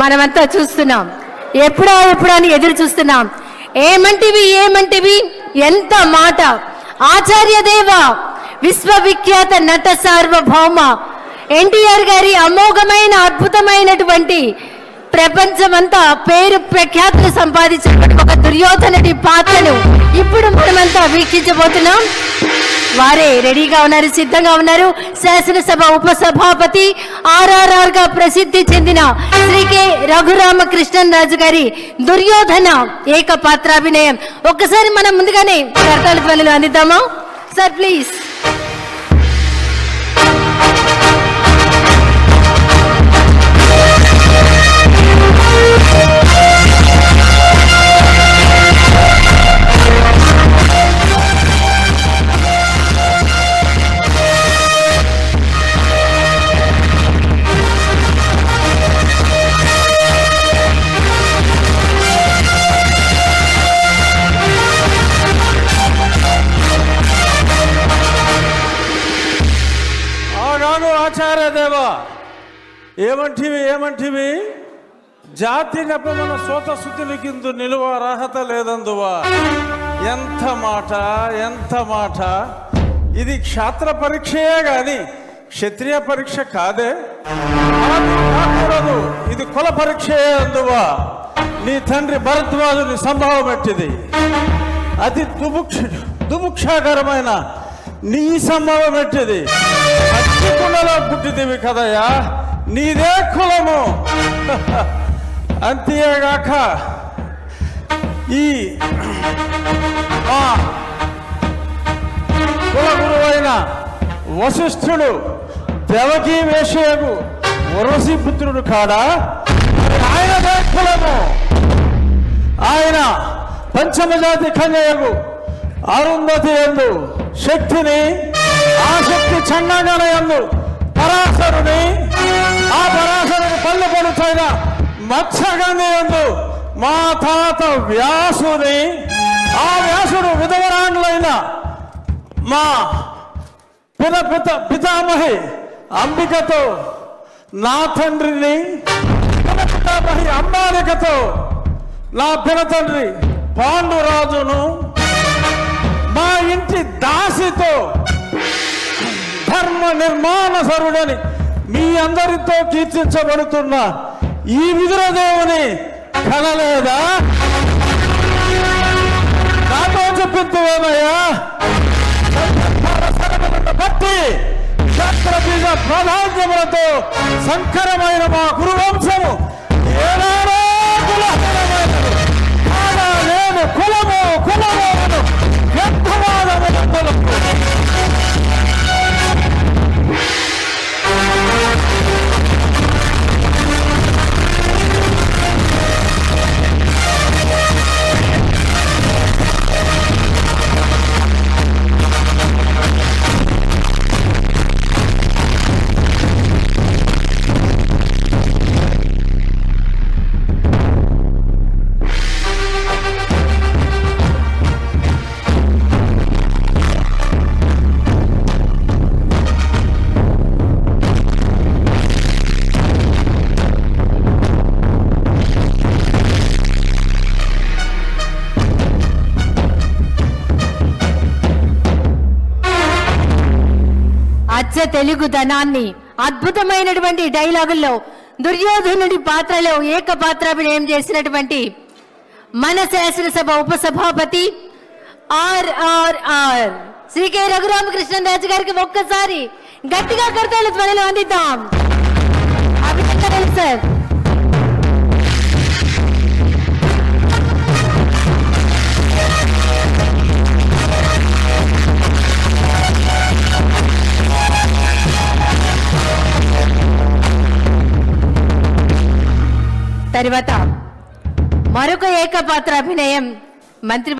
మనమంతా చూస్తున్నాం. ఎప్పుడా అని ఎదురు చూస్తున్నాం. ఏమంటివి ఎంత మాట. ఆచార్య దేవ విశ్వవిఖ్యాత నట సార్వభౌమ ఎన్టీఆర్ గారి అమోఘమైన అద్భుతమైనటువంటి ప్రపంచమంతా పేరు ప్రఖ్యాతులు సంపాదించిన ఒక దుర్యోధనుడి పాత్రను ఇప్పుడు మనమంతా వీక్షించబోతున్నాం. వారే రెడీగా ఉన్నారు, సిద్ధంగా ఉన్నారు. శాసనసభ ఉపసభాపతి RRR గా ప్రసిద్ధి చెందిన శ్రీ కె రఘురామకృష్ణరాజు గారి దుర్యోధన ఏకపాత్రాభినయం. ఒక్కసారి మనం ముందుగానే కర్తాళ ధ్వనులు అందిద్దామా సార్, ప్లీజ్. ఆచార్య దేవ ఏమంటివి జాతి నెపమన సోత శుద్ధిని కింద నిలువ అర్హత లేదందువా. ఎంత మాట. ఇది క్షాత్ర పరీక్షయే గాని క్షత్రియ పరీక్ష కాదే. కాకూడదు, ఇది కుల పరీక్షయే అందువా. నీ తండ్రి భరద్వాజుని సంభవం ఎట్టిది. అతి దుముక్షాకరమైన నీ సంభవం ఎట్టిది. అగ్నికుండలో పుట్టిదివి కదయ్యా, నీదే కులము. అంతేగాక ఈ కుల గురువైన వశిష్ఠుడు దేవకీ వేషయగు వరసి పుత్రుడు కాడా, ఆయనదే కులము. ఆయన పంచమజాతి కన్యయగు అరుంధతి యందు శక్తిని, ఆ శక్తి చండాగణ యందు పరాశరుని, ఆ పరాశరుని పళ్ళు పడుతైన మత్స్యగంధి యందు మా తాత వ్యాసుని, ఆ వ్యాసుడు విధవరాండ్లైన మా పితామహి అంబికతో, నా తండ్రిని పితామహి అంబాలికతో, నా పినతండ్రి పాండురాజును, మా ఇంటి దాసితో ధర్మ నిర్మాణ సరుడని మీ అందరితో కీర్తించబడుతున్న ఈ విదురదేవుని కనలేదా? నాతో చెప్పిందేమయ్యా. బట్టి క్షత్రబీజ ప్రాధాన్యములతో సంకరమైన మా గురువంశము ఏనాడో కులహీనమైనది. కాగా నేను కులము వ్యర్థవాదములందరూ తెలుగుదనాన్ని అద్భుతమైనటువంటి డైలాగుల్లో దుర్యోధనుడి పాత్రలో ఏకపాత్రాభినయం చేసినటువంటి మన శాసనసభ ఉపసభాపతి RRR శ్రీ కె రఘురామకృష్ణరాజు గారికి ఒక్కసారి గట్టిగా కర్తాళ ధ్వనులు అందిద్దాం. అభినందనలు సార్. తర్వాత మరొక ఏకపాత్రాభినయం మంత్రి